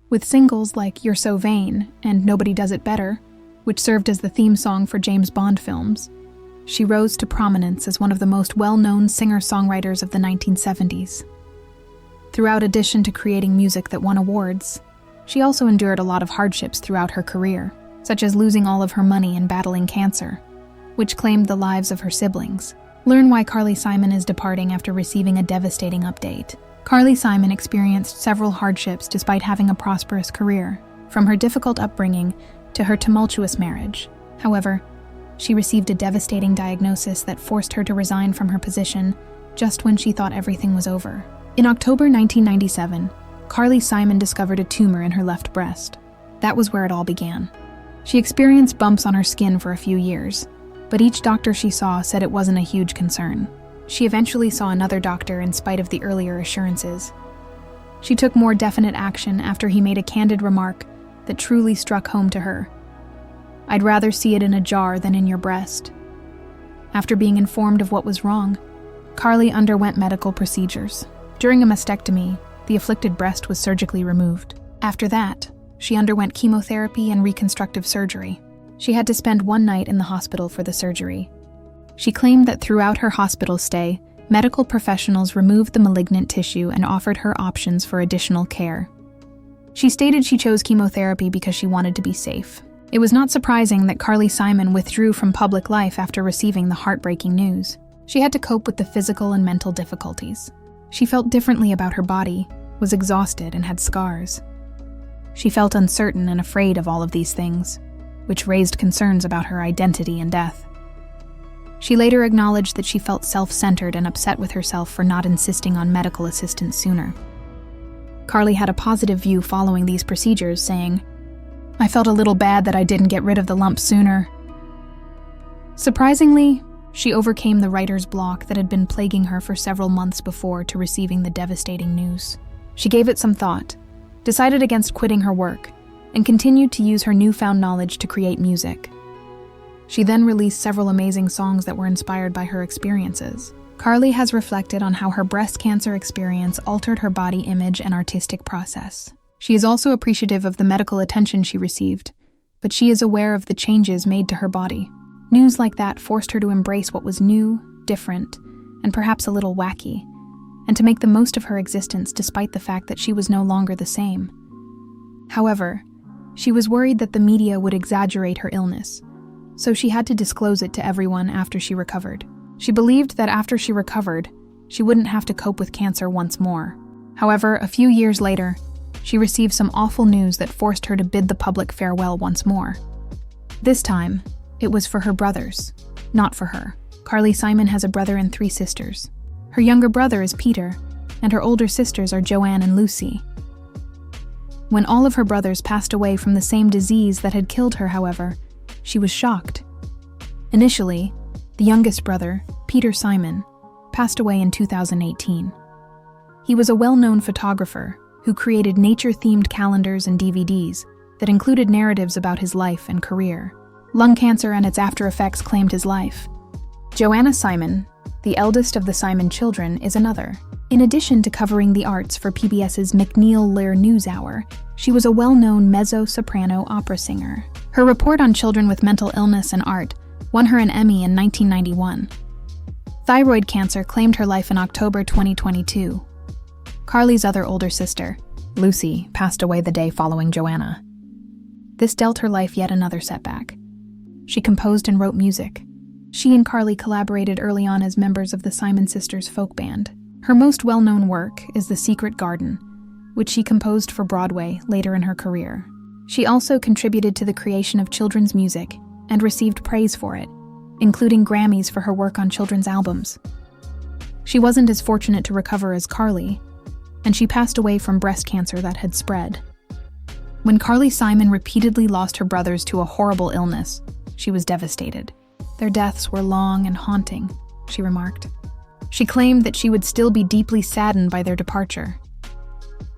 With singles like You're So Vain and Nobody Does It Better, which served as the theme song for James Bond films, she rose to prominence as one of the most well-known singer-songwriters of the 1970s. Throughout addition to creating music that won awards, she also endured a lot of hardships throughout her career, such as losing all of her money and battling cancer, which claimed the lives of her siblings. Learn why Carly Simon is departing after receiving a devastating update. Carly Simon experienced several hardships despite having a prosperous career, from her difficult upbringing to her tumultuous marriage. However, she received a devastating diagnosis that forced her to resign from her position just when she thought everything was over. In October 1997, Carly Simon discovered a tumor in her left breast. That was where it all began. She experienced bumps on her skin for a few years, but each doctor she saw said it wasn't a huge concern. She eventually saw another doctor in spite of the earlier assurances. She took more definite action after he made a candid remark that truly struck home to her. "I'd rather see it in a jar than in your breast." After being informed of what was wrong, Carly underwent medical procedures. During a mastectomy, the afflicted breast was surgically removed. After that, she underwent chemotherapy and reconstructive surgery. She had to spend one night in the hospital for the surgery. She claimed that throughout her hospital stay, medical professionals removed the malignant tissue and offered her options for additional care. She stated she chose chemotherapy because she wanted to be safe. It was not surprising that Carly Simon withdrew from public life after receiving the heartbreaking news. She had to cope with the physical and mental difficulties. She felt differently about her body, was exhausted, and had scars. She felt uncertain and afraid of all of these things, which raised concerns about her identity and death. She later acknowledged that she felt self-centered and upset with herself for not insisting on medical assistance sooner. Carly had a positive view following these procedures, saying, "I felt a little bad that I didn't get rid of the lump sooner." Surprisingly, she overcame the writer's block that had been plaguing her for several months before to receiving the devastating news. She gave it some thought, decided against quitting her work, and continued to use her newfound knowledge to create music. She then released several amazing songs that were inspired by her experiences. Carly has reflected on how her breast cancer experience altered her body image and artistic process. She is also appreciative of the medical attention she received, but she is aware of the changes made to her body. News like that forced her to embrace what was new, different, and perhaps a little wacky, and to make the most of her existence despite the fact that she was no longer the same. However, she was worried that the media would exaggerate her illness, so she had to disclose it to everyone after she recovered. She believed that after she recovered, she wouldn't have to cope with cancer once more. However, a few years later, she received some awful news that forced her to bid the public farewell once more. This time, it was for her brothers, not for her. Carly Simon has a brother and 3 sisters. Her younger brother is Peter, and her older sisters are Joanne and Lucy. When all of her brothers passed away from the same disease that had killed her, however, she was shocked. Initially, the youngest brother, Peter Simon, passed away in 2018. He was a well-known photographer who created nature-themed calendars and DVDs that included narratives about his life and career. Lung cancer and its after-effects claimed his life. Joanna Simon, the eldest of the Simon children, is another. In addition to covering the arts for PBS's McNeil Lehrer NewsHour, she was a well-known mezzo-soprano opera singer. Her report on children with mental illness and art won her an Emmy in 1991. Thyroid cancer claimed her life in October 2022. Carly's other older sister, Lucy, passed away the day following Joanna. This dealt her life yet another setback. She composed and wrote music. She and Carly collaborated early on as members of the Simon Sisters folk band. Her most well-known work is The Secret Garden, which she composed for Broadway later in her career. She also contributed to the creation of children's music and received praise for it, including Grammys for her work on children's albums. She wasn't as fortunate to recover as Carly, and she passed away from breast cancer that had spread. When Carly Simon repeatedly lost her brothers to a horrible illness, she was devastated. "Their deaths were long and haunting," she remarked. She claimed that she would still be deeply saddened by their departure.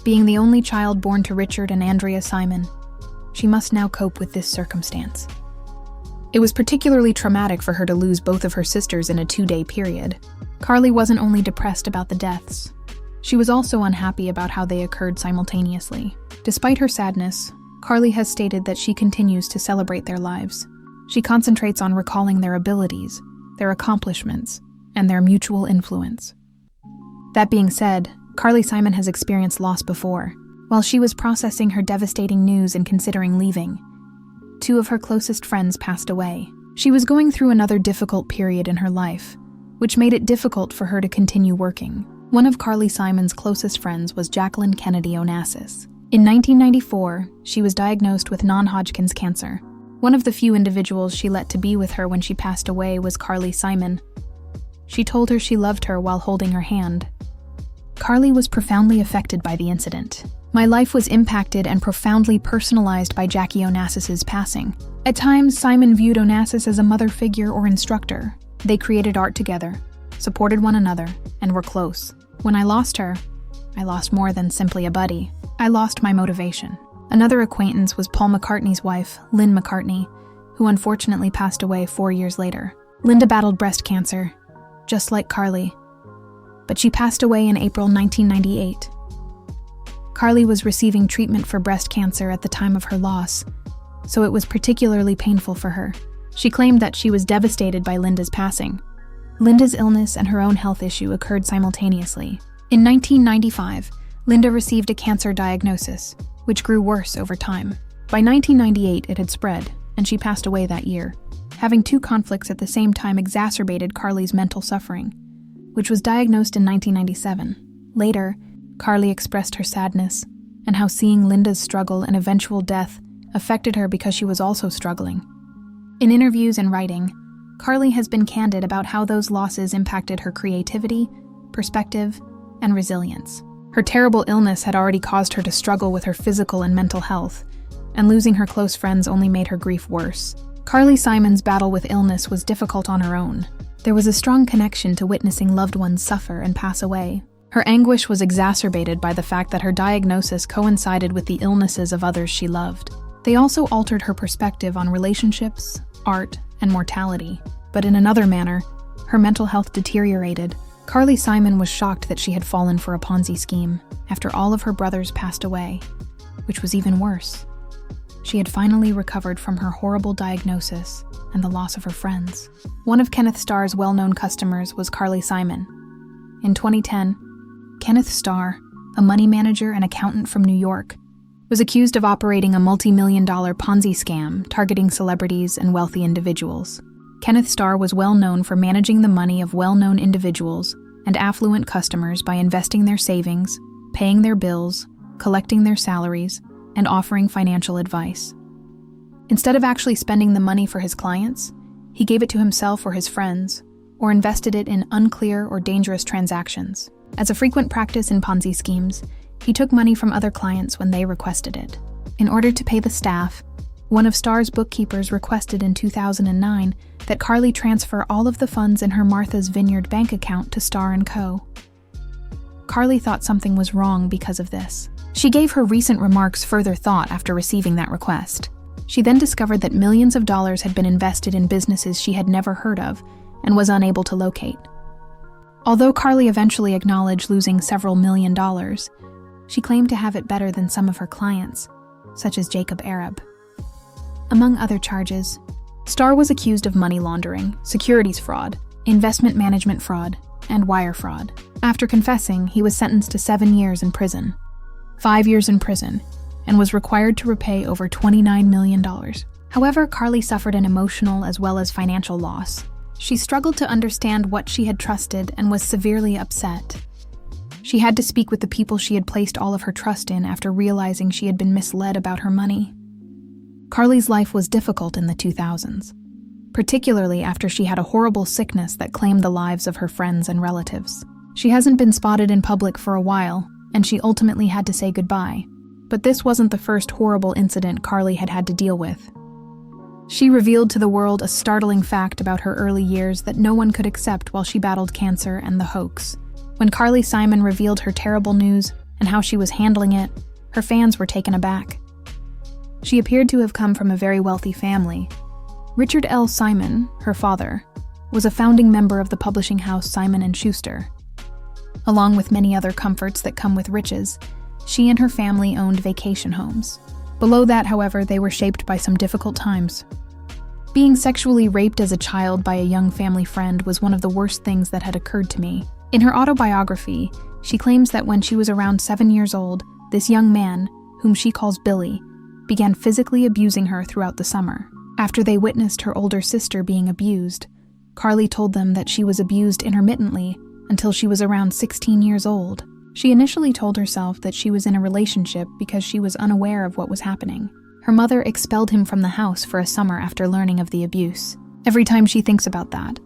Being the only child born to Richard and Andrea Simon, she must now cope with this circumstance. It was particularly traumatic for her to lose both of her sisters in a 2-day period. Carly wasn't only depressed about the deaths. She was also unhappy about how they occurred simultaneously. Despite her sadness, Carly has stated that she continues to celebrate their lives. She concentrates on recalling their abilities, their accomplishments, and their mutual influence. That being said, Carly Simon has experienced loss before. While she was processing her devastating news and considering leaving, 2 of her closest friends passed away. She was going through another difficult period in her life, which made it difficult for her to continue working. One of Carly Simon's closest friends was Jacqueline Kennedy Onassis. In 1994, she was diagnosed with non-Hodgkin's cancer. One of the few individuals she let to be with her when she passed away was Carly Simon. She told her she loved her while holding her hand. Carly was profoundly affected by the incident. My life was impacted and profoundly personalized by Jackie Onassis's passing. At times, Simon viewed Onassis as a mother figure or instructor. They created art together, supported one another, and were close. When I lost her, I lost more than simply a buddy. I lost my motivation. Another acquaintance was Paul McCartney's wife, Lynn McCartney, who unfortunately passed away 4 years later. Linda battled breast cancer, just like Carly, but she passed away in April 1998. Carly was receiving treatment for breast cancer at the time of her loss, so it was particularly painful for her. She claimed that she was devastated by Linda's passing. Linda's illness and her own health issue occurred simultaneously. In 1995, Linda received a cancer diagnosis, which grew worse over time. By 1998, it had spread, and she passed away that year. Having 2 conflicts at the same time exacerbated Carly's mental suffering, which was diagnosed in 1997. Later, Carly expressed her sadness and how seeing Linda's struggle and eventual death affected her because she was also struggling. In interviews and writing, Carly has been candid about how those losses impacted her creativity, perspective, and resilience. Her terrible illness had already caused her to struggle with her physical and mental health, and losing her close friends only made her grief worse. Carly Simon's battle with illness was difficult on her own. There was a strong connection to witnessing loved ones suffer and pass away. Her anguish was exacerbated by the fact that her diagnosis coincided with the illnesses of others she loved. They also altered her perspective on relationships, art, and mortality. But in another manner, her mental health deteriorated. Carly Simon was shocked that she had fallen for a Ponzi scheme after all of her brothers passed away, which was even worse. She had finally recovered from her horrible diagnosis and the loss of her friends. One of Kenneth Starr's well-known customers was Carly Simon. In 2010, Kenneth Starr, a money manager and accountant from New York, was accused of operating a multi-million-dollar Ponzi scam targeting celebrities and wealthy individuals. Kenneth Starr was well known for managing the money of well-known individuals and affluent customers by investing their savings, paying their bills, collecting their salaries, and offering financial advice. Instead of actually spending the money for his clients, he gave it to himself or his friends, or invested it in unclear or dangerous transactions. As a frequent practice in Ponzi schemes, he took money from other clients when they requested it. In order to pay the staff, one of Starr's bookkeepers requested in 2009 that Carly transfer all of the funds in her Martha's Vineyard bank account to Starr & Co. Carly thought something was wrong because of this. She gave her recent remarks further thought after receiving that request. She then discovered that millions of dollars had been invested in businesses she had never heard of and was unable to locate. Although Carly eventually acknowledged losing several $1 million, she claimed to have it better than some of her clients, such as Jacob Arab. Among other charges, Starr was accused of money laundering, securities fraud, investment management fraud, and wire fraud. After confessing, he was sentenced to 7 years in prison, 5 years in prison, and was required to repay over $29 million. However, Carly suffered an emotional as well as financial loss. She struggled to understand what she had trusted and was severely upset. She had to speak with the people she had placed all of her trust in after realizing she had been misled about her money. Carly's life was difficult in the 2000s, particularly after she had a horrible sickness that claimed the lives of her friends and relatives. She hasn't been spotted in public for a while, and she ultimately had to say goodbye. But this wasn't the first horrible incident Carly had had to deal with. She revealed to the world a startling fact about her early years that no one could accept while she battled cancer and the hoax. When Carly Simon revealed her terrible news and how she was handling it, her fans were taken aback. She appeared to have come from a very wealthy family. Richard L. Simon, her father, was a founding member of the publishing house Simon & Schuster. Along with many other comforts that come with riches, She and her family owned vacation homes. Below that, however, they were shaped by some difficult times. Being sexually raped as a child by a young family friend was one of the worst things that had occurred to me. In her autobiography, she claims that when she was around 7 years old, this young man, whom she calls Billy, began physically abusing her throughout the summer. After they witnessed her older sister being abused, Carly told them that she was abused intermittently until she was around 16 years old. She initially told herself that she was in a relationship because she was unaware of what was happening. Her mother expelled him from the house for a summer after learning of the abuse. Every time she thinks about that,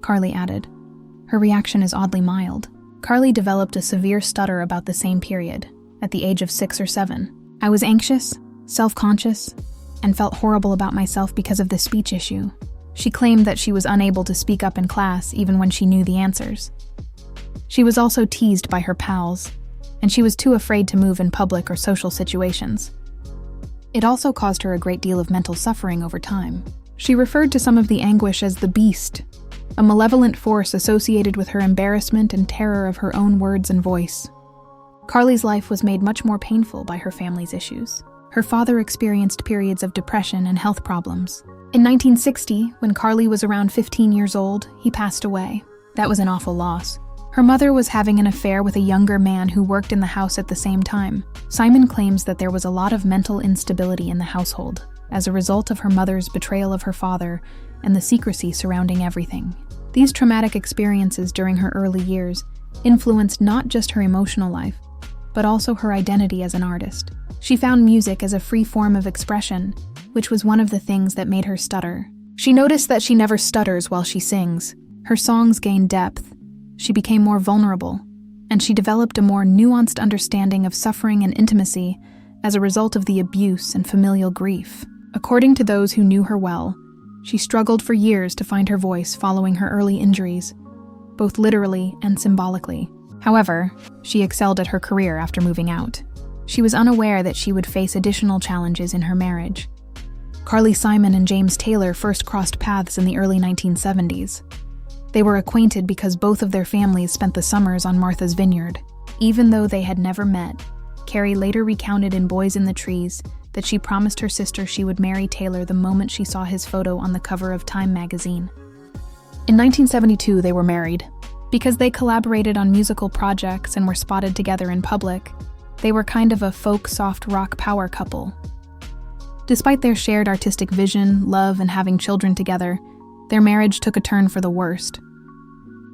Carly added, her reaction is oddly mild. Carly developed a severe stutter about the same period, at the age of 6 or 7. I was anxious, self-conscious, and felt horrible about myself because of the speech issue. She claimed that she was unable to speak up in class even when she knew the answers. She was also teased by her pals, and she was too afraid to move in public or social situations. It also caused her a great deal of mental suffering over time. She referred to some of the anguish as the beast, a malevolent force associated with her embarrassment and terror of her own words and voice. Carly's life was made much more painful by her family's issues. Her father experienced periods of depression and health problems. In 1960, when Carly was around 15 years old, he passed away. That was an awful loss. Her mother was having an affair with a younger man who worked in the house at the same time. Simon claims that there was a lot of mental instability in the household as a result of her mother's betrayal of her father and the secrecy surrounding everything. These traumatic experiences during her early years influenced not just her emotional life, but also her identity as an artist. She found music as a free form of expression, which was one of the things that made her stutter. She noticed that she never stutters while she sings. Her songs gained depth. She became more vulnerable, and she developed a more nuanced understanding of suffering and intimacy as a result of the abuse and familial grief. According to those who knew her well, she struggled for years to find her voice following her early injuries, both literally and symbolically. However, she excelled at her career after moving out. She was unaware that she would face additional challenges in her marriage. Carly Simon and James Taylor first crossed paths in the early 1970s. They were acquainted because both of their families spent the summers on Martha's Vineyard. Even though they had never met, Carrie later recounted in Boys in the Trees that she promised her sister she would marry Taylor the moment she saw his photo on the cover of Time magazine. In 1972, they were married. Because they collaborated on musical projects and were spotted together in public, they were kind of a folk soft rock power couple. Despite their shared artistic vision, love, and having children together, their marriage took a turn for the worst.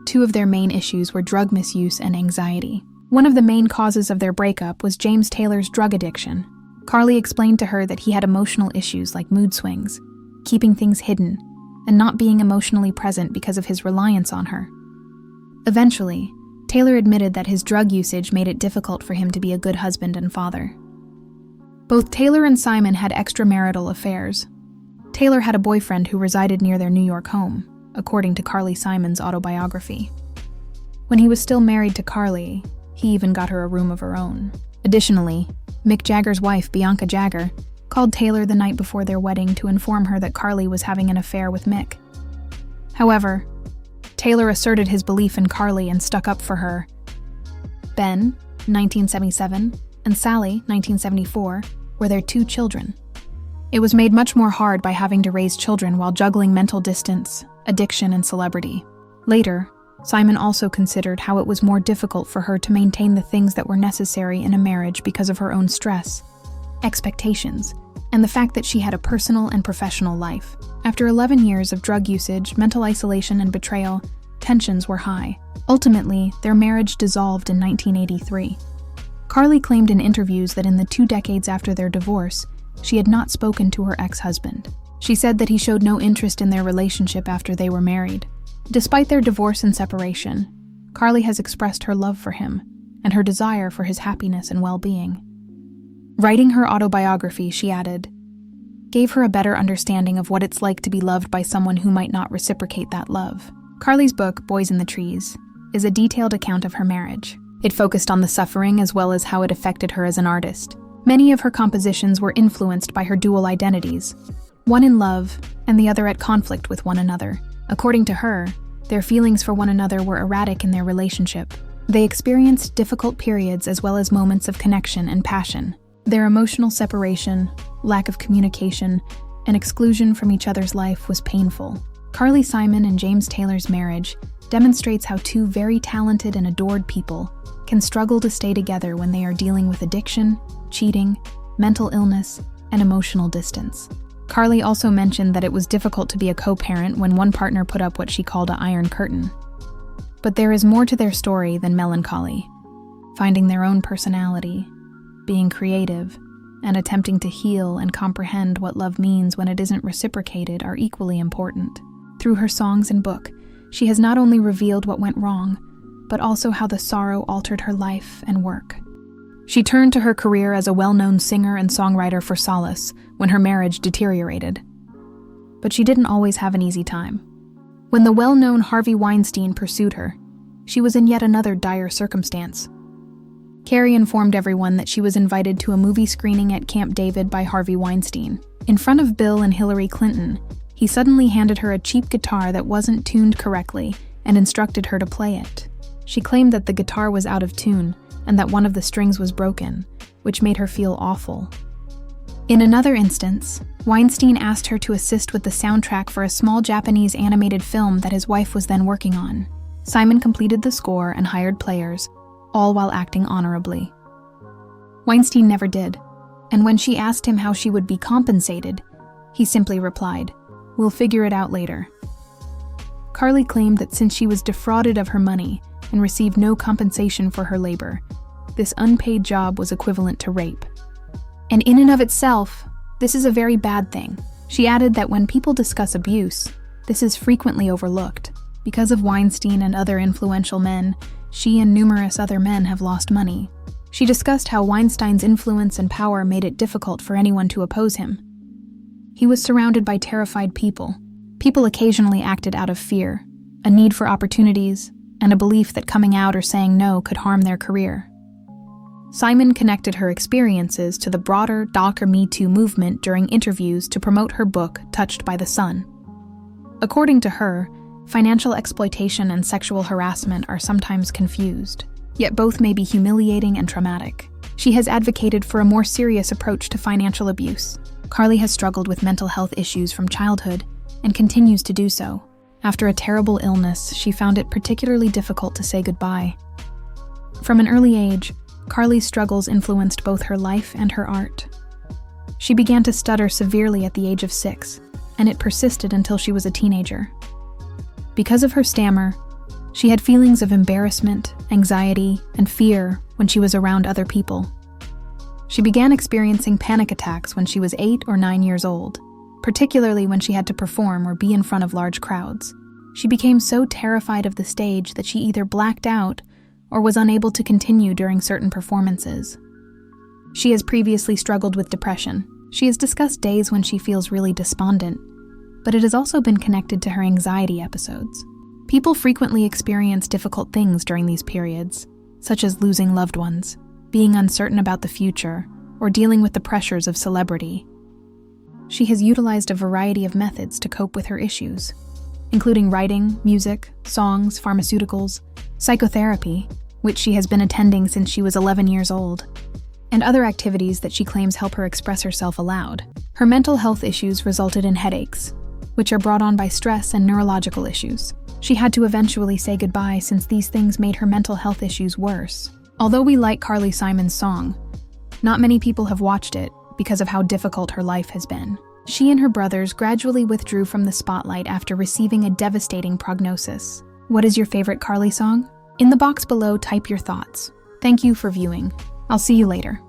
Two of their main issues were drug misuse and anxiety. One of the main causes of their breakup was James Taylor's drug addiction. Carly explained to her that he had emotional issues like mood swings, keeping things hidden, and not being emotionally present because of his reliance on her. Eventually, Taylor admitted that his drug usage made it difficult for him to be a good husband and father. Both Taylor and Simon had extramarital affairs. Taylor had a boyfriend who resided near their New York home, according to Carly Simon's autobiography. When he was still married to Carly, he even got her a room of her own. Additionally, Mick Jagger's wife, Bianca Jagger, called Taylor the night before their wedding to inform her that Carly was having an affair with Mick. However, Taylor asserted his belief in Carly and stuck up for her. Ben, 1977, and Sally, 1974, were their 2 children. It was made much more hard by having to raise children while juggling mental distance, addiction, and celebrity. Later, Simon also considered how it was more difficult for her to maintain the things that were necessary in a marriage because of her own stress, expectations, and the fact that she had a personal and professional life. After 11 years of drug usage, mental isolation, and betrayal, tensions were high. Ultimately, their marriage dissolved in 1983. Carly claimed in interviews that in the 2 decades after their divorce, she had not spoken to her ex-husband. She said that he showed no interest in their relationship after they were married. Despite their divorce and separation, Carly has expressed her love for him and her desire for his happiness and well-being. Writing her autobiography, she added, "Gave her a better understanding of what it's like to be loved by someone who might not reciprocate that love." Carly's book, Boys in the Trees, is a detailed account of her marriage. It focused on the suffering as well as how it affected her as an artist. Many of her compositions were influenced by her dual identities, one in love and the other at conflict with one another. According to her, their feelings for one another were erratic in their relationship. They experienced difficult periods as well as moments of connection and passion. Their emotional separation, lack of communication, and exclusion from each other's life was painful. Carly Simon and James Taylor's marriage demonstrates how two very talented and adored people can struggle to stay together when they are dealing with addiction, cheating, mental illness, and emotional distance. Carly also mentioned that it was difficult to be a co-parent when one partner put up what she called an iron curtain. But there is more to their story than melancholy. Finding their own personality, being creative, and attempting to heal and comprehend what love means when it isn't reciprocated are equally important. Through her songs and book, she has not only revealed what went wrong, but also how the sorrow altered her life and work. She turned to her career as a well-known singer and songwriter for solace when her marriage deteriorated. But she didn't always have an easy time. When the well-known Harvey Weinstein pursued her, she was in yet another dire circumstance. Carrie informed everyone that she was invited to a movie screening at Camp David by Harvey Weinstein. In front of Bill and Hillary Clinton, he suddenly handed her a cheap guitar that wasn't tuned correctly and instructed her to play it. She claimed that the guitar was out of tune and that one of the strings was broken, which made her feel awful. In another instance, Weinstein asked her to assist with the soundtrack for a small Japanese animated film that his wife was then working on. Simon completed the score and hired players, all while acting honorably. Weinstein never did, and when she asked him how she would be compensated, he simply replied, "We'll figure it out later." Carly claimed that since she was defrauded of her money and received no compensation for her labor, this unpaid job was equivalent to rape. And in and of itself, this is a very bad thing. She added that when people discuss abuse, this is frequently overlooked. Because of Weinstein and other influential men, she and numerous other men have lost money. She discussed how Weinstein's influence and power made it difficult for anyone to oppose him. He was surrounded by terrified people. People occasionally acted out of fear, a need for opportunities, and a belief that coming out or saying no could harm their career. Simon connected her experiences to the broader Dr. Me Too movement during interviews to promote her book, Touched by the Sun. According to her, financial exploitation and sexual harassment are sometimes confused, yet both may be humiliating and traumatic. She has advocated for a more serious approach to financial abuse. Carly has struggled with mental health issues from childhood and continues to do so. After a terrible illness, she found it particularly difficult to say goodbye. From an early age, Carly's struggles influenced both her life and her art. She began to stutter severely at the age of 6, and it persisted until she was a teenager. Because of her stammer, she had feelings of embarrassment, anxiety, and fear when she was around other people. She began experiencing panic attacks when she was 8 or 9 years old, particularly when she had to perform or be in front of large crowds. She became so terrified of the stage that she either blacked out or was unable to continue during certain performances. She has previously struggled with depression. She has discussed days when she feels really despondent, but it has also been connected to her anxiety episodes. People frequently experience difficult things during these periods, such as losing loved ones, being uncertain about the future, or dealing with the pressures of celebrity. She has utilized a variety of methods to cope with her issues, including writing, music, songs, pharmaceuticals, psychotherapy, which she has been attending since she was 11 years old, and other activities that she claims help her express herself aloud. Her mental health issues resulted in headaches, which are brought on by stress and neurological issues. She had to eventually say goodbye since these things made her mental health issues worse. Although we like Carly Simon's song, not many people have watched it because of how difficult her life has been. She and her brothers gradually withdrew from the spotlight after receiving a devastating prognosis. What is your favorite Carly song? In the box below, type your thoughts. Thank you for viewing. I'll see you later.